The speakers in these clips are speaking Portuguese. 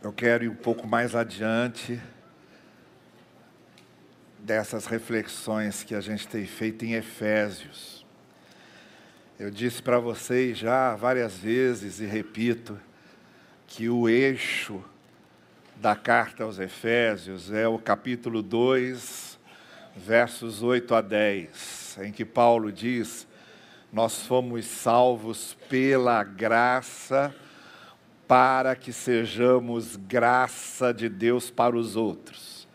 Eu quero ir um pouco mais adiante dessas reflexões que a gente tem feito em Efésios. Eu disse para vocês já várias vezes e repito que o eixo da carta aos Efésios é o capítulo 2, versos 8 a 10, em que Paulo diz: nós fomos salvos pela graça para que sejamos graça de Deus para os outros.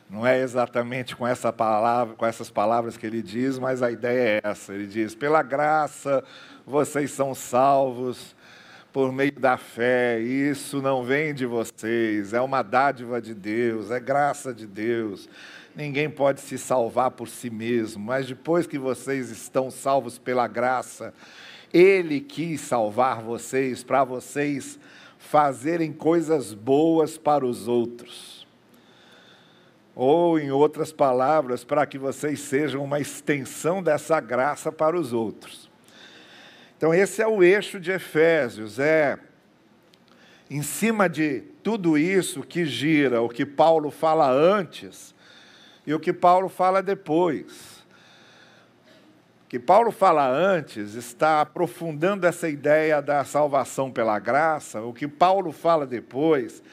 Não é exatamente com essa palavra, com essas palavras que ele diz, mas a ideia é essa. Ele diz: pela graça vocês são salvos por meio da fé. Isso não vem de vocês, é uma dádiva de Deus, é graça de Deus. Ninguém pode se salvar por si mesmo, mas depois que vocês estão salvos pela graça, Ele quis salvar vocês para vocês fazerem coisas boas para os outros. Ou, em outras palavras, para que vocês sejam uma extensão dessa graça para os outros. Então, esse é o eixo de Efésios, em cima de tudo isso que gira o que Paulo fala antes e o que Paulo fala depois. O que Paulo fala antes está aprofundando essa ideia da salvação pela graça. O que Paulo fala depois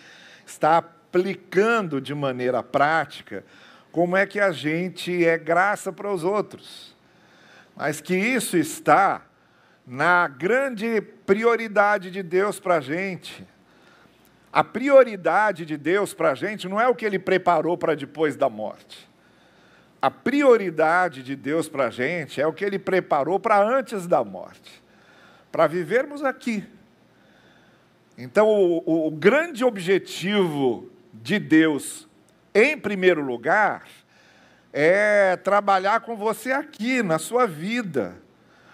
está aplicando de maneira prática como é que a gente é graça para os outros. Mas que isso está na grande prioridade de Deus para a gente. A prioridade de Deus para a gente não é o que Ele preparou para depois da morte. A prioridade de Deus para a gente é o que Ele preparou para antes da morte, para vivermos aqui. Então, o grande objetivo de Deus, em primeiro lugar, é trabalhar com você aqui, na sua vida.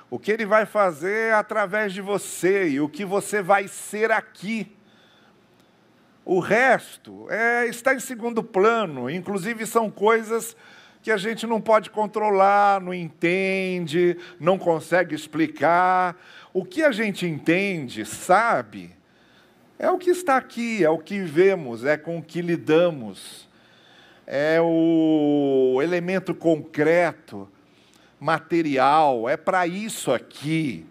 O que Ele vai fazer através de você e o que você vai ser aqui. O resto está em segundo plano, inclusive são coisas que a gente não pode controlar, não entende, não consegue explicar. O que a gente entende, sabe, é o que está aqui, é o que vemos, é com o que lidamos. É o elemento concreto, material, é para isso aqui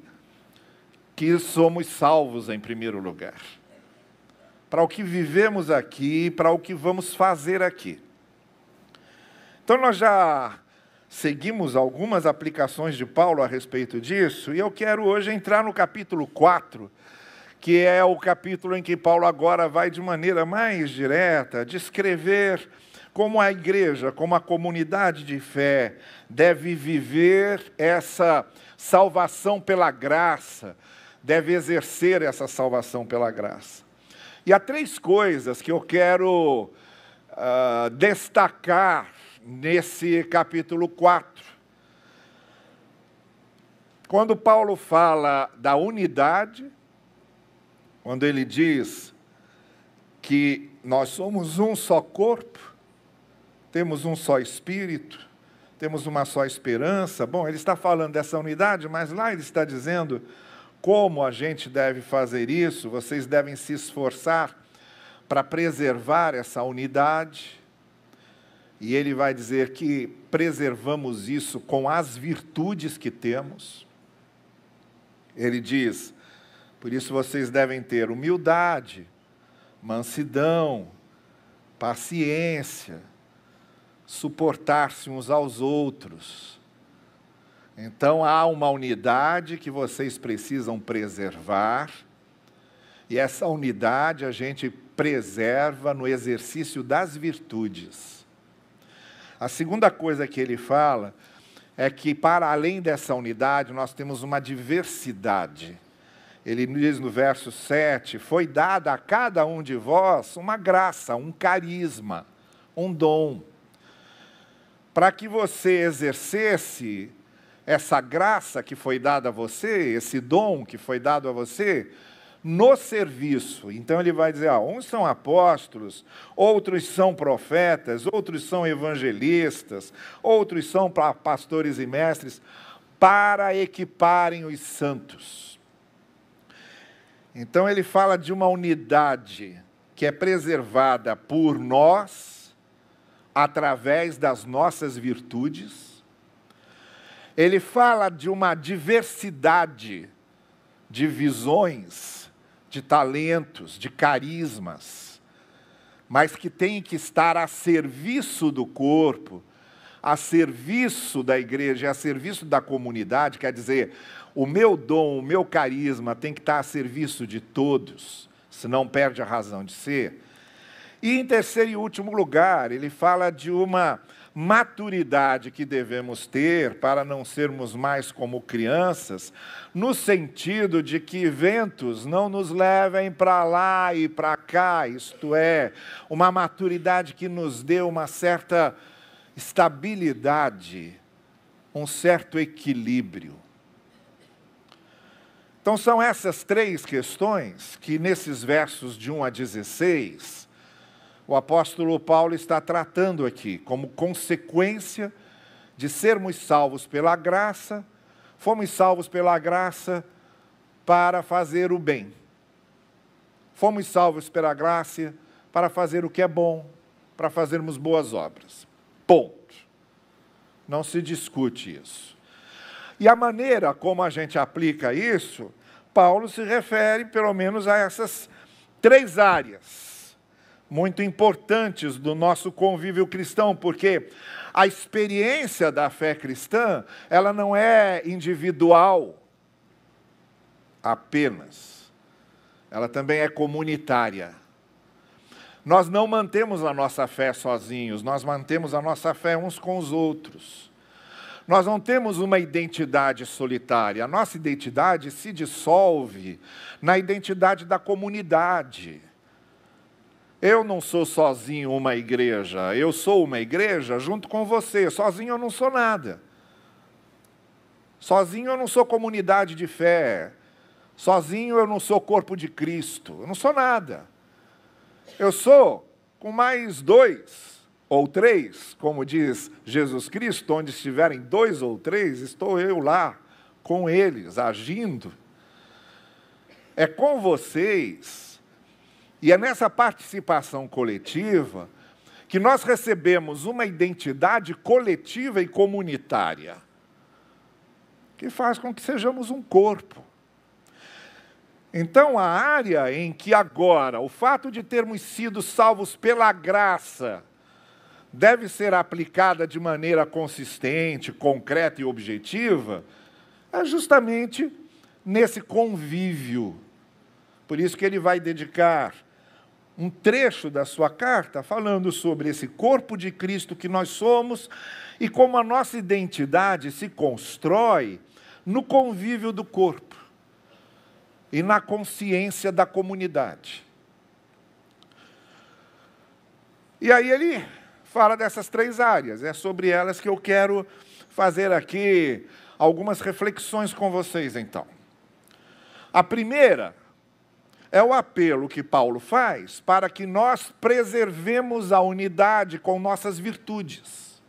que somos salvos em primeiro lugar. Para o que vivemos aqui, para o que vamos fazer aqui. Então, nós já seguimos algumas aplicações de Paulo a respeito disso, e eu quero hoje entrar no capítulo 4, que é o capítulo em que Paulo agora vai, de maneira mais direta, descrever como a igreja, como a comunidade de fé, deve viver essa salvação pela graça, deve exercer essa salvação pela graça. E há três coisas que eu quero destacar nesse capítulo 4. Quando Paulo fala da unidade, quando ele diz que nós somos um só corpo, temos um só espírito, temos uma só esperança. Bom, ele está falando dessa unidade, mas lá ele está dizendo como a gente deve fazer isso. Vocês devem se esforçar para preservar essa unidade. E ele vai dizer que preservamos isso com as virtudes que temos. Ele diz: por isso vocês devem ter humildade, mansidão, paciência, suportar-se uns aos outros. Então há uma unidade que vocês precisam preservar, e essa unidade a gente preserva no exercício das virtudes. A segunda coisa que ele fala é que, para além dessa unidade, nós temos uma diversidade. Ele diz no verso 7, foi dada a cada um de vós uma graça, um carisma, um dom, para que você exercesse essa graça que foi dada a você, esse dom que foi dado a você, no serviço. Então ele vai dizer, uns são apóstolos, outros são profetas, outros são evangelistas, outros são pastores e mestres, para equiparem os santos. Então ele fala de uma unidade que é preservada por nós, através das nossas virtudes. Ele fala de uma diversidade de visões, de talentos, de carismas, mas que tem que estar a serviço do corpo, a serviço da igreja, a serviço da comunidade. Quer dizer, o meu dom, o meu carisma tem que estar a serviço de todos, senão perde a razão de ser. E em terceiro e último lugar, ele fala de uma maturidade que devemos ter para não sermos mais como crianças, no sentido de que ventos não nos levem para lá e para cá, isto é, uma maturidade que nos dê uma certa estabilidade, um certo equilíbrio. Então são essas três questões que nesses versos de 1 a 16, o apóstolo Paulo está tratando aqui, como consequência de sermos salvos pela graça. Fomos salvos pela graça para fazer o bem. Fomos salvos pela graça para fazer o que é bom, para fazermos boas obras. Ponto. Não se discute isso. E a maneira como a gente aplica isso, Paulo se refere pelo menos a essas três áreas muito importantes do nosso convívio cristão, porque a experiência da fé cristã, ela não é individual apenas, ela também é comunitária. Nós não mantemos a nossa fé sozinhos, nós mantemos a nossa fé uns com os outros. Nós não temos uma identidade solitária, a nossa identidade se dissolve na identidade da comunidade. Eu não sou sozinho uma igreja, eu sou uma igreja junto com você. Sozinho eu não sou nada. Sozinho eu não sou comunidade de fé. Sozinho eu não sou corpo de Cristo. Eu não sou nada. Eu sou com mais 2 ou 3, como diz Jesus Cristo, onde estiverem 2 ou 3, estou eu lá com eles, agindo. É com vocês. E é nessa participação coletiva que nós recebemos uma identidade coletiva e comunitária, que faz com que sejamos um corpo. Então, a área em que agora o fato de termos sido salvos pela graça deve ser aplicada de maneira consistente, concreta e objetiva, é justamente nesse convívio. Por isso que ele vai dedicar um trecho da sua carta falando sobre esse corpo de Cristo que nós somos e como a nossa identidade se constrói no convívio do corpo e na consciência da comunidade. E aí ele fala dessas três áreas, é sobre elas que eu quero fazer aqui algumas reflexões com vocês, então. A primeira é o apelo que Paulo faz para que nós preservemos a unidade com nossas virtudes.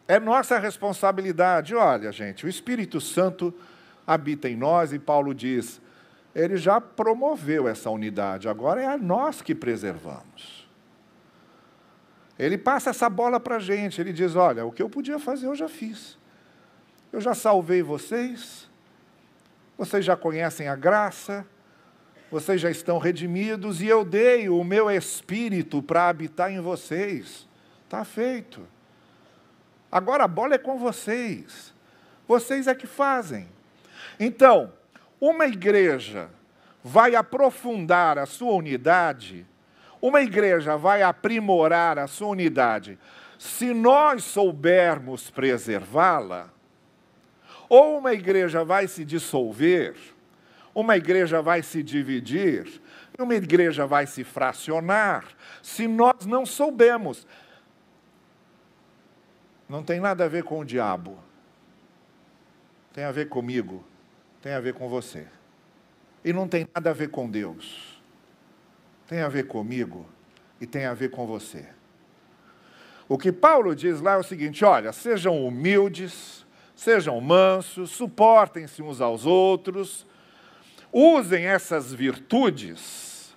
É nossa responsabilidade. Olha, gente, o Espírito Santo habita em nós e Paulo diz, ele já promoveu essa unidade, agora é a nós que preservamos. Ele passa essa bola para a gente, ele diz, olha, o que eu podia fazer eu já fiz. Eu já salvei vocês, vocês já conhecem a graça, vocês já estão redimidos, e eu dei o meu Espírito para habitar em vocês. Está feito. Agora a bola é com vocês. Vocês é que fazem. Então, uma igreja vai aprofundar a sua unidade, uma igreja vai aprimorar a sua unidade, se nós soubermos preservá-la. Ou uma igreja vai se dissolver, uma igreja vai se dividir, uma igreja vai se fracionar, se nós não soubermos. Não tem nada a ver com o diabo. Tem a ver comigo, tem a ver com você. E não tem nada a ver com Deus. Tem a ver comigo e tem a ver com você. O que Paulo diz lá é o seguinte, olha, sejam humildes, sejam mansos, suportem-se uns aos outros. Usem essas virtudes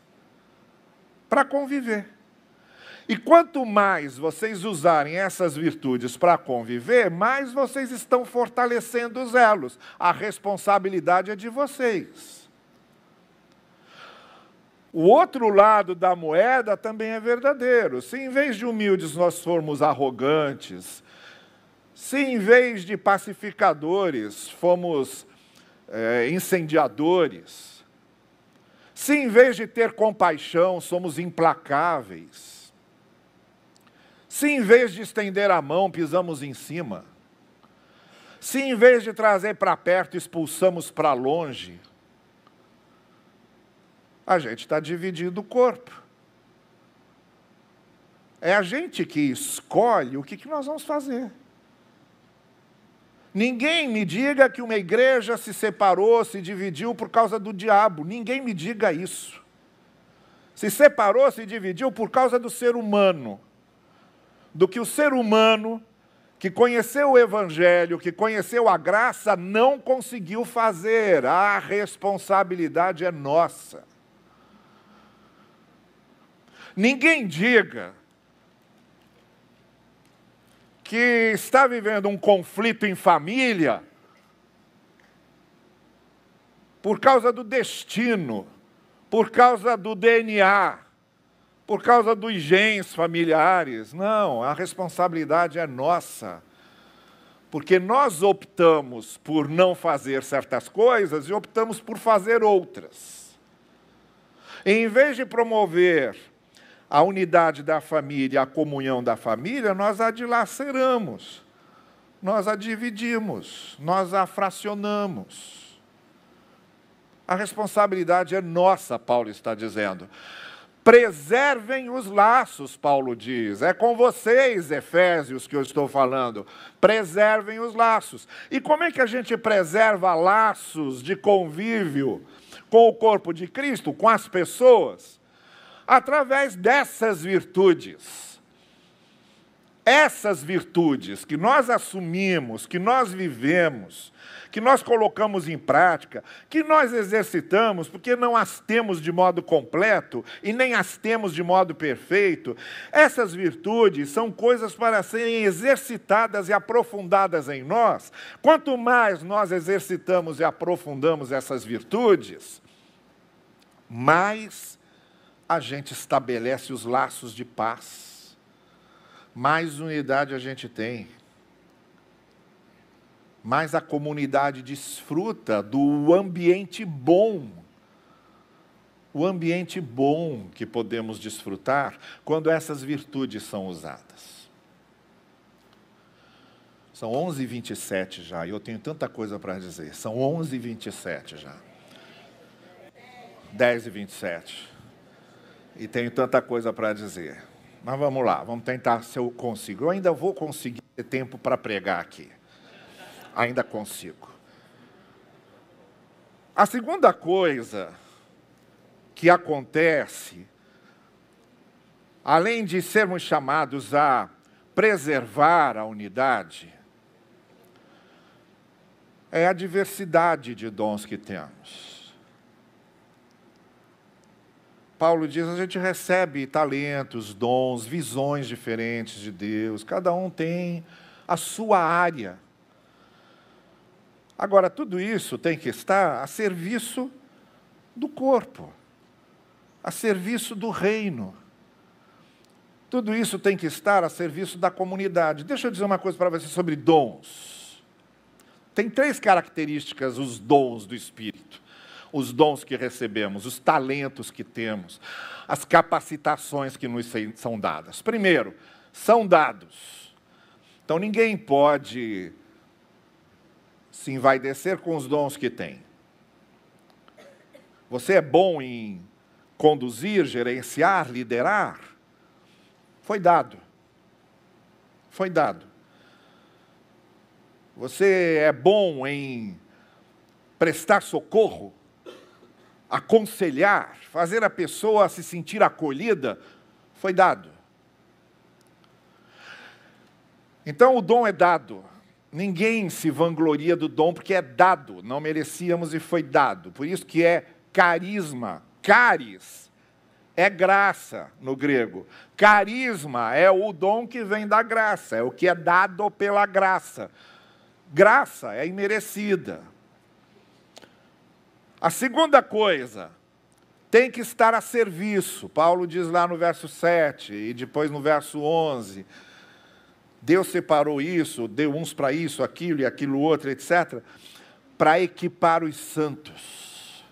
para conviver. E quanto mais vocês usarem essas virtudes para conviver, mais vocês estão fortalecendo os elos. A responsabilidade é de vocês. O outro lado da moeda também é verdadeiro. Se em vez de humildes nós formos arrogantes, se em vez de pacificadores fomos incendiadores, se em vez de ter compaixão somos implacáveis, se em vez de estender a mão pisamos em cima, se em vez de trazer para perto expulsamos para longe, a gente está dividindo o corpo. É a gente que escolhe o que nós vamos fazer. Ninguém me diga que uma igreja se separou, se dividiu por causa do diabo. Ninguém me diga isso. Se separou, se dividiu por causa do ser humano. Do que o ser humano, que conheceu o Evangelho, que conheceu a graça, não conseguiu fazer. A responsabilidade é nossa. Ninguém diga que está vivendo um conflito em família por causa do destino, por causa do DNA, por causa dos genes familiares. Não, a responsabilidade é nossa. Porque nós optamos por não fazer certas coisas e optamos por fazer outras. E, em vez de promover a unidade da família, a comunhão da família, nós a dilaceramos, nós a dividimos, nós a fracionamos. A responsabilidade é nossa, Paulo está dizendo. Preservem os laços, Paulo diz. É com vocês, Efésios, que eu estou falando. Preservem os laços. E como é que a gente preserva laços de convívio com o corpo de Cristo, com as pessoas? Através dessas virtudes. Essas virtudes que nós assumimos, que nós vivemos, que nós colocamos em prática, que nós exercitamos, porque não as temos de modo completo e nem as temos de modo perfeito, essas virtudes são coisas para serem exercitadas e aprofundadas em nós. Quanto mais nós exercitamos e aprofundamos essas virtudes, mais a gente estabelece os laços de paz, mais unidade a gente tem, mais a comunidade desfruta do ambiente bom. O ambiente bom que podemos desfrutar quando essas virtudes são usadas. São 11h27 já, e eu tenho tanta coisa para dizer. São 11h27 já. 10h27. E tenho tanta coisa para dizer. Mas vamos lá, vamos tentar se eu consigo. Eu ainda vou conseguir ter tempo para pregar aqui. Ainda consigo. A segunda coisa que acontece, além de sermos chamados a preservar a unidade, é a diversidade de dons que temos. Paulo diz, a gente recebe talentos, dons, visões diferentes de Deus. Cada um tem a sua área. Agora, tudo isso tem que estar a serviço do corpo, a serviço do reino. Tudo isso tem que estar a serviço da comunidade. Deixa eu dizer uma coisa para você sobre dons. Tem 3 características, os dons do Espírito. Os dons que recebemos, os talentos que temos, as capacitações que nos são dadas. Primeiro, são dados. Então, ninguém pode se envaidecer com os dons que tem. Você é bom em conduzir, gerenciar, liderar? Foi dado. Foi dado. Você é bom em prestar socorro? Aconselhar, fazer a pessoa se sentir acolhida, foi dado. Então, o dom é dado. Ninguém se vangloria do dom porque é dado, não merecíamos e foi dado. Por isso que é carisma, caris, é graça no grego. Carisma é o dom que vem da graça, é o que é dado pela graça. Graça é imerecida. A segunda coisa, tem que estar a serviço. Paulo diz lá no verso 7 e depois no verso 11... Deus separou isso, deu uns para isso, aquilo e aquilo outro, etc., para equipar os santos,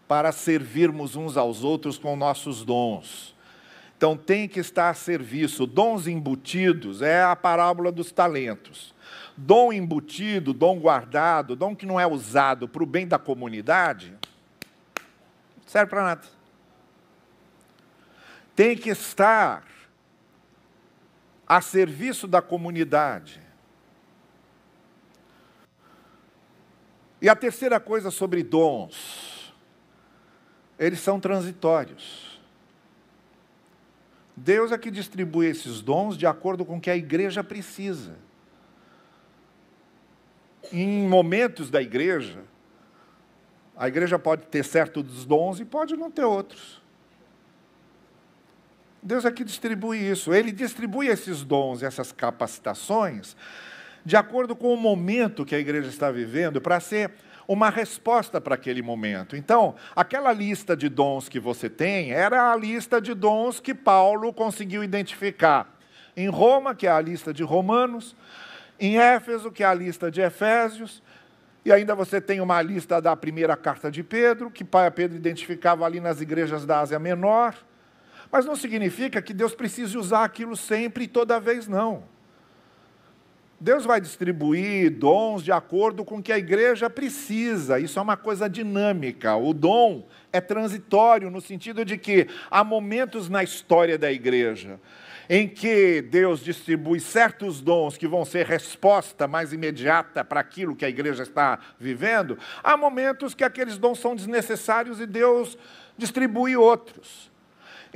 para servirmos uns aos outros com nossos dons. Então tem que estar a serviço. Dons embutidos é a parábola dos talentos. Dom embutido, dom guardado, dom que não é usado para o bem da comunidade, não serve para nada. Tem que estar a serviço da comunidade. E a terceira coisa sobre dons, eles são transitórios. Deus é que distribui esses dons de acordo com o que a igreja precisa. Em momentos da igreja, a igreja pode ter certos dons e pode não ter outros. Deus é que distribui isso. Ele distribui esses dons, essas capacitações, de acordo com o momento que a igreja está vivendo, para ser uma resposta para aquele momento. Então, aquela lista de dons que você tem, era a lista de dons que Paulo conseguiu identificar. Em Roma, que é a lista de Romanos, em Éfeso, que é a lista de Efésios, e ainda você tem uma lista da primeira carta de Pedro, que Pedro identificava ali nas igrejas da Ásia Menor. Mas não significa que Deus precise usar aquilo sempre e toda vez, não. Deus vai distribuir dons de acordo com o que a igreja precisa. Isso é uma coisa dinâmica. O dom é transitório, no sentido de que há momentos na história da igreja em que Deus distribui certos dons que vão ser resposta mais imediata para aquilo que a igreja está vivendo. Há momentos que aqueles dons são desnecessários e Deus distribui outros.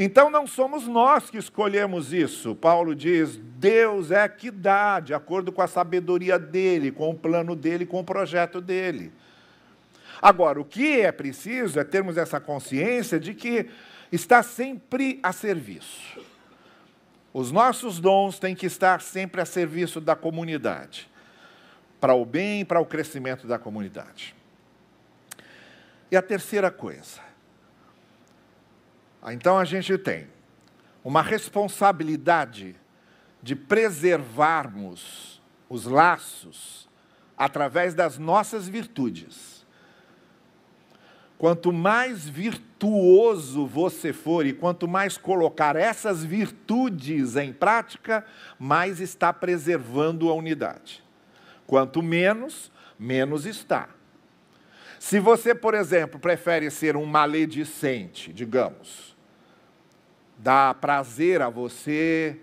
Então não somos nós que escolhemos isso. Paulo diz, Deus é que dá, de acordo com a sabedoria dele, com o plano dele, com o projeto dele. Agora, o que é preciso é termos essa consciência de que está sempre a serviço. Os nossos dons têm que estar sempre a serviço da comunidade, para o bem e para o crescimento da comunidade. E a terceira coisa, então a gente tem uma responsabilidade de preservarmos os laços através das nossas virtudes. Quanto mais virtuoso você for e quanto mais colocar essas virtudes em prática, mais está preservando a unidade. Quanto menos, menos está. Se você, por exemplo, prefere ser um maledicente, digamos, dá prazer a você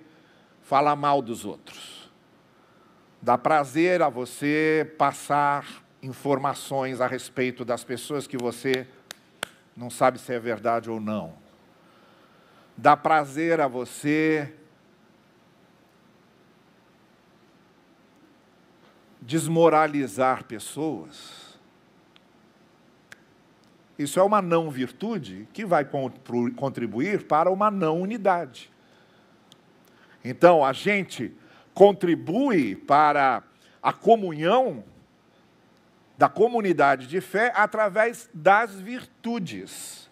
falar mal dos outros, dá prazer a você passar informações a respeito das pessoas que você não sabe se é verdade ou não, dá prazer a você desmoralizar pessoas. Isso é uma não virtude que vai contribuir para uma não unidade. Então, a gente contribui para a comunhão da comunidade de fé através das virtudes.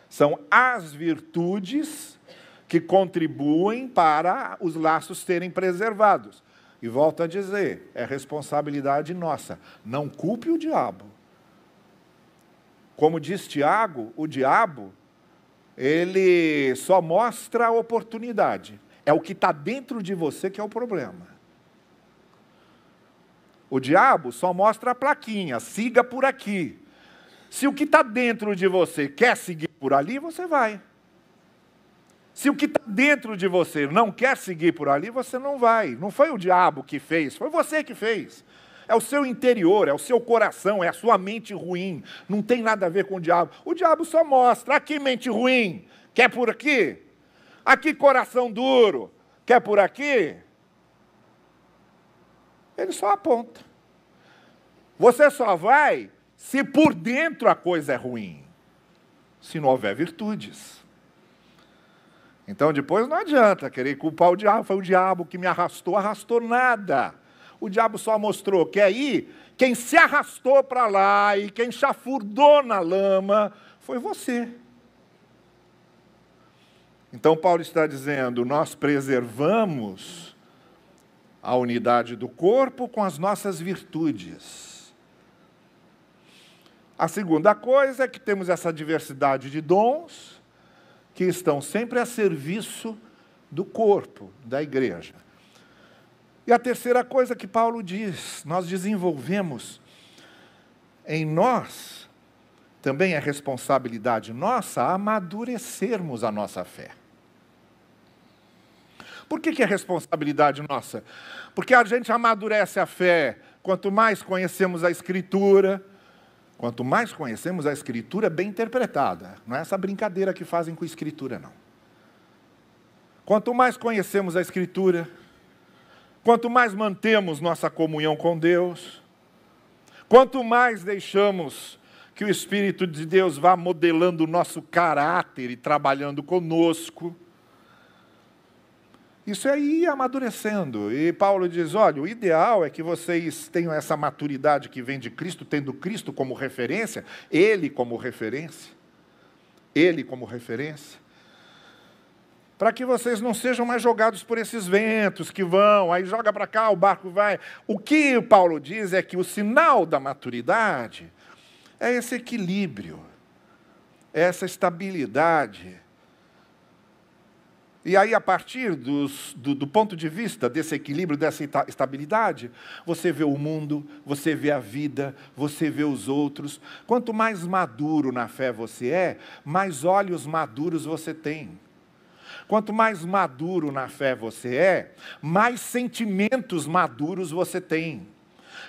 São as virtudes que contribuem para os laços serem preservados. E volto a dizer, é responsabilidade nossa. Não culpe o diabo. Como diz Tiago, o diabo, ele só mostra a oportunidade. É o que está dentro de você que é o problema. O diabo só mostra a plaquinha, siga por aqui. Se o que está dentro de você quer seguir por ali, você vai. Se o que está dentro de você não quer seguir por ali, você não vai. Não foi o diabo que fez, foi você que fez. É o seu interior, é o seu coração, é a sua mente ruim. Não tem nada a ver com o diabo. O diabo só mostra, aqui mente ruim, quer por aqui? Aqui coração duro, quer por aqui? Ele só aponta. Você só vai se por dentro a coisa é ruim, se não houver virtudes. Então depois não adianta querer culpar o diabo. Foi o diabo que me arrastou nada. O diabo só mostrou que aí, quem se arrastou para lá e quem chafurdou na lama foi você. Então Paulo está dizendo, nós preservamos a unidade do corpo com as nossas virtudes. A segunda coisa é que temos essa diversidade de dons que estão sempre a serviço do corpo, da igreja. E a terceira coisa que Paulo diz, nós desenvolvemos em nós, também é responsabilidade nossa, amadurecermos a nossa fé. Por que é responsabilidade nossa? Porque a gente amadurece a fé quanto mais conhecemos a Escritura, quanto mais conhecemos a Escritura bem interpretada. Não é essa brincadeira que fazem com a Escritura, não. Quanto mais conhecemos a Escritura, quanto mais mantemos nossa comunhão com Deus, quanto mais deixamos que o Espírito de Deus vá modelando o nosso caráter e trabalhando conosco, isso é ir amadurecendo. E Paulo diz, olha, o ideal é que vocês tenham essa maturidade que vem de Cristo, tendo Cristo como referência, Ele como referência, para que vocês não sejam mais jogados por esses ventos que vão, aí joga para cá, o barco vai. O que Paulo diz é que o sinal da maturidade é esse equilíbrio, essa estabilidade. E aí, a partir do ponto de vista desse equilíbrio, dessa estabilidade, você vê o mundo, você vê a vida, você vê os outros. Quanto mais maduro na fé você é, mais olhos maduros você tem. Quanto mais maduro na fé você é, mais sentimentos maduros você tem.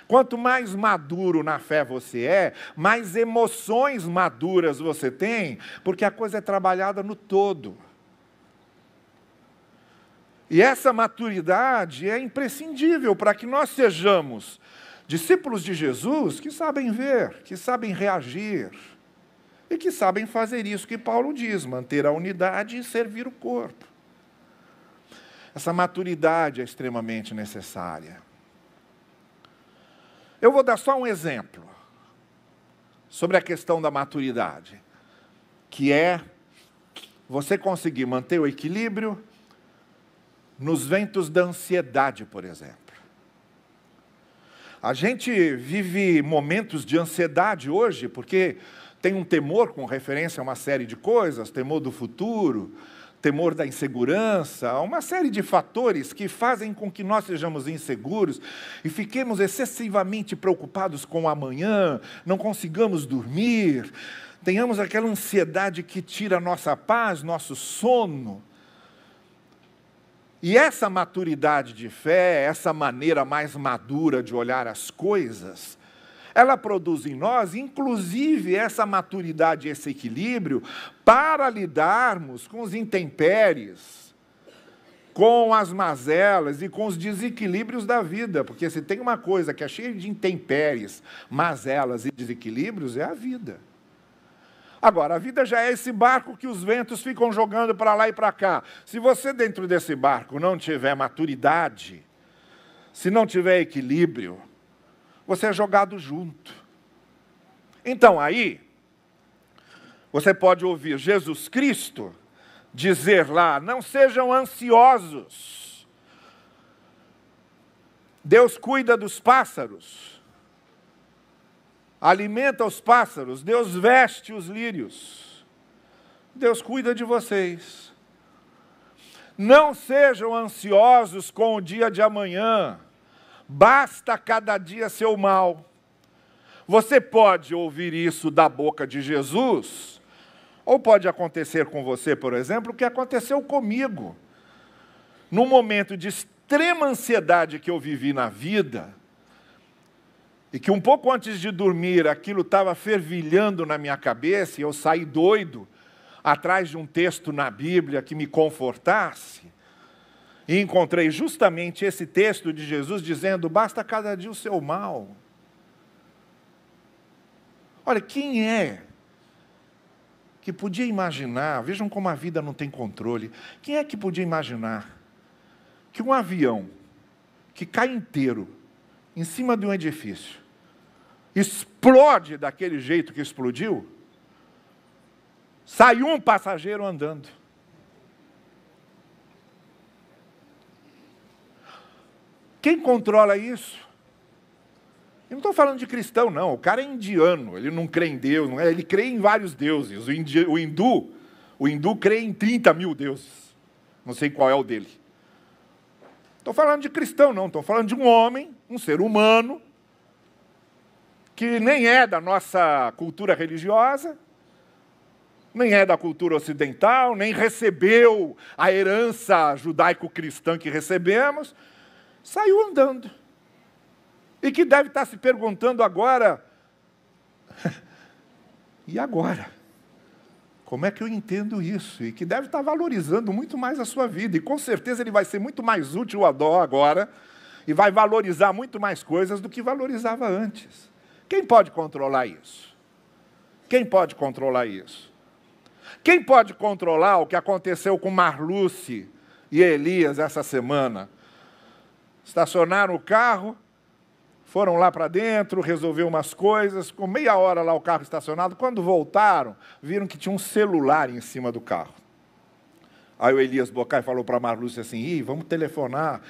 Quanto mais maduro na fé você é, mais emoções maduras você tem, porque a coisa é trabalhada no todo. E essa maturidade é imprescindível para que nós sejamos discípulos de Jesus que sabem ver, que sabem reagir e que sabem fazer isso que Paulo diz, manter a unidade e servir o corpo. Essa maturidade é extremamente necessária. Eu vou dar só um exemplo sobre a questão da maturidade, que é você conseguir manter o equilíbrio nos ventos da ansiedade, por exemplo. A gente vive momentos de ansiedade hoje, porque tem um temor com referência a uma série de coisas, temor do futuro, temor da insegurança, uma série de fatores que fazem com que nós sejamos inseguros e fiquemos excessivamente preocupados com o amanhã, não consigamos dormir, tenhamos aquela ansiedade que tira a nossa paz, nosso sono. E essa maturidade de fé, essa maneira mais madura de olhar as coisas, ela produz em nós, inclusive, essa maturidade, esse equilíbrio, para lidarmos com os intempéries, com as mazelas e com os desequilíbrios da vida. Porque se tem uma coisa que é cheia de intempéries, mazelas e desequilíbrios, é a vida. Agora, a vida já é esse barco que os ventos ficam jogando para lá e para cá. Se você dentro desse barco não tiver maturidade, se não tiver equilíbrio, você é jogado junto. Então aí, você pode ouvir Jesus Cristo dizer lá, não sejam ansiosos. Deus cuida dos pássaros. Alimenta os pássaros, Deus veste os lírios. Deus cuida de vocês. Não sejam ansiosos com o dia de amanhã. Basta cada dia seu mal. Você pode ouvir isso da boca de Jesus, ou pode acontecer com você, por exemplo, o que aconteceu comigo. Num momento de extrema ansiedade que eu vivi na vida, e que um pouco antes de dormir, aquilo estava fervilhando na minha cabeça, e eu saí doido, atrás de um texto na Bíblia que me confortasse. E encontrei justamente esse texto de Jesus dizendo: basta cada dia o seu mal. Olha, quem é que podia imaginar, vejam como a vida não tem controle, quem é que podia imaginar que um avião que cai inteiro em cima de um edifício explode daquele jeito que explodiu, sai um passageiro andando? Quem controla isso? Eu não estou falando de cristão, não. O cara é indiano, ele não crê em Deus, não é? Ele crê em vários deuses. O hindu crê em 30 mil deuses. Não sei qual é o dele. Estou falando de cristão, não. Estou falando de um homem, um ser humano, que nem é da nossa cultura religiosa, nem é da cultura ocidental, nem recebeu a herança judaico-cristã que recebemos, saiu andando. E que deve estar se perguntando agora, e agora? Como é que eu entendo isso? E que deve estar valorizando muito mais a sua vida. E com certeza ele vai ser muito mais útil agora, e vai valorizar muito mais coisas do que valorizava antes. Quem pode controlar isso? Quem pode controlar isso? Quem pode controlar o que aconteceu com Marluce e Elias essa semana? Estacionaram o carro, foram lá para dentro, resolver umas coisas, com meia hora lá o carro estacionado. Quando voltaram, viram que tinha um celular em cima do carro. Aí o Elias Bocai falou para a Marluce assim: vamos telefonar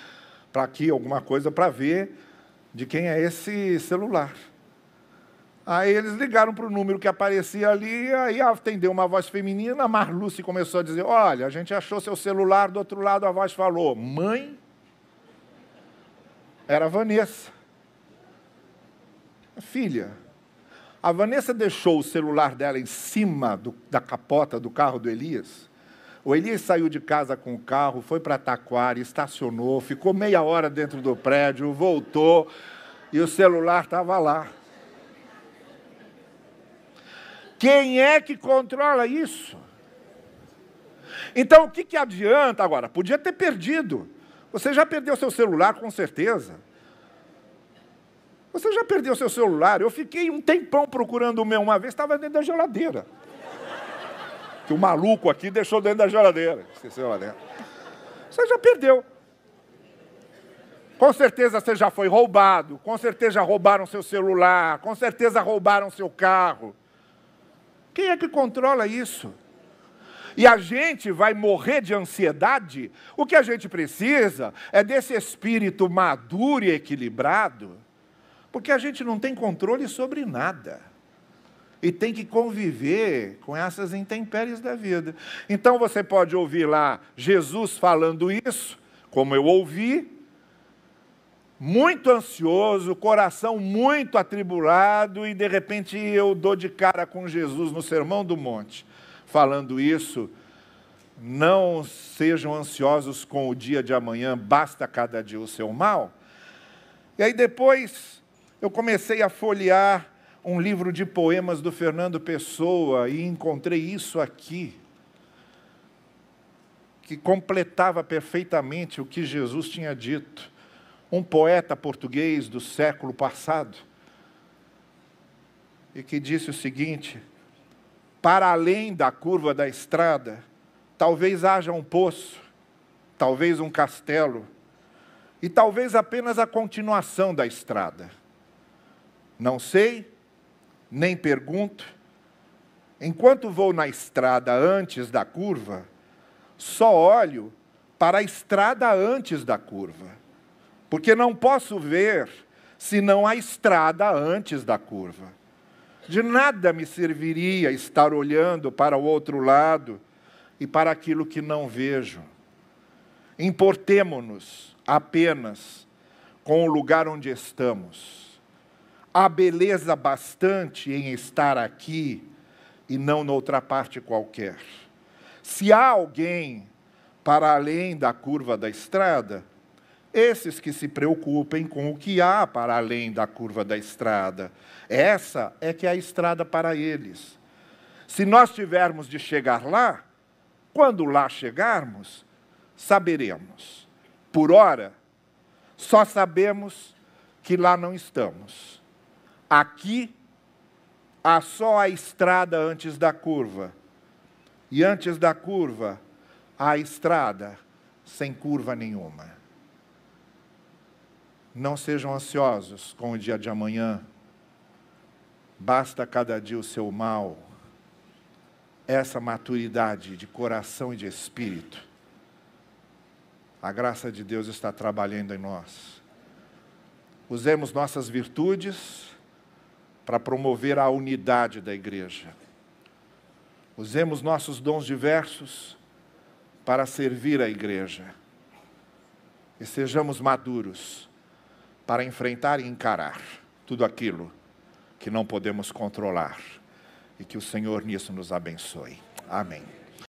para aqui alguma coisa para ver de quem é esse celular. Aí eles ligaram para o número que aparecia ali, aí atendeu uma voz feminina, a Marluce começou a dizer: olha, a gente achou seu celular, do outro lado a voz falou: mãe? Era a Vanessa. Filha, a Vanessa deixou o celular dela em cima da capota do carro do Elias. O Elias saiu de casa com o carro, foi para Taquari, estacionou, ficou meia hora dentro do prédio, voltou e o celular estava lá. Quem é que controla isso? Então, o que adianta agora? Podia ter perdido. Você já perdeu seu celular, com certeza. Você já perdeu seu celular? Eu fiquei um tempão procurando o meu. Uma vez estava dentro da geladeira. Que o maluco aqui deixou dentro da geladeira. Esqueceu lá dentro. Você já perdeu. Com certeza você já foi roubado. Com certeza já roubaram seu celular. Com certeza roubaram seu carro. Quem é que controla isso? E a gente vai morrer de ansiedade? O que a gente precisa é desse espírito maduro e equilibrado, porque a gente não tem controle sobre nada. E tem que conviver com essas intempéries da vida. Então você pode ouvir lá Jesus falando isso, como eu ouvi, muito ansioso, coração muito atribulado, e de repente eu dou de cara com Jesus no Sermão do Monte, falando isso: não sejam ansiosos com o dia de amanhã, basta cada dia o seu mal. E aí depois eu comecei a folhear um livro de poemas do Fernando Pessoa e encontrei isso aqui, que completava perfeitamente o que Jesus tinha dito. Um poeta português do século passado, e que disse o seguinte: para além da curva da estrada, talvez haja um poço, talvez um castelo, e talvez apenas a continuação da estrada. Não sei, nem pergunto. Enquanto vou na estrada antes da curva, só olho para a estrada antes da curva, porque não posso ver senão a estrada antes da curva. De nada me serviria estar olhando para o outro lado e para aquilo que não vejo. Importemo-nos apenas com o lugar onde estamos. Há beleza bastante em estar aqui e não noutra parte qualquer. Se há alguém para além da curva da estrada, esses que se preocupem com o que há para além da curva da estrada. Essa é que é a estrada para eles. Se nós tivermos de chegar lá, quando lá chegarmos, saberemos Por ora, só sabemos que lá não estamos. Aqui há só a estrada antes da curva. E antes da curva, há a estrada sem curva nenhuma. Não sejam ansiosos com o dia de amanhã. Basta cada dia o seu mal. Essa maturidade de coração e de espírito. A graça de Deus está trabalhando em nós. Usemos nossas virtudes para promover a unidade da igreja. Usemos nossos dons diversos para servir a igreja. E sejamos maduros para enfrentar e encarar tudo aquilo que não podemos controlar. E que o Senhor nisso nos abençoe. Amém.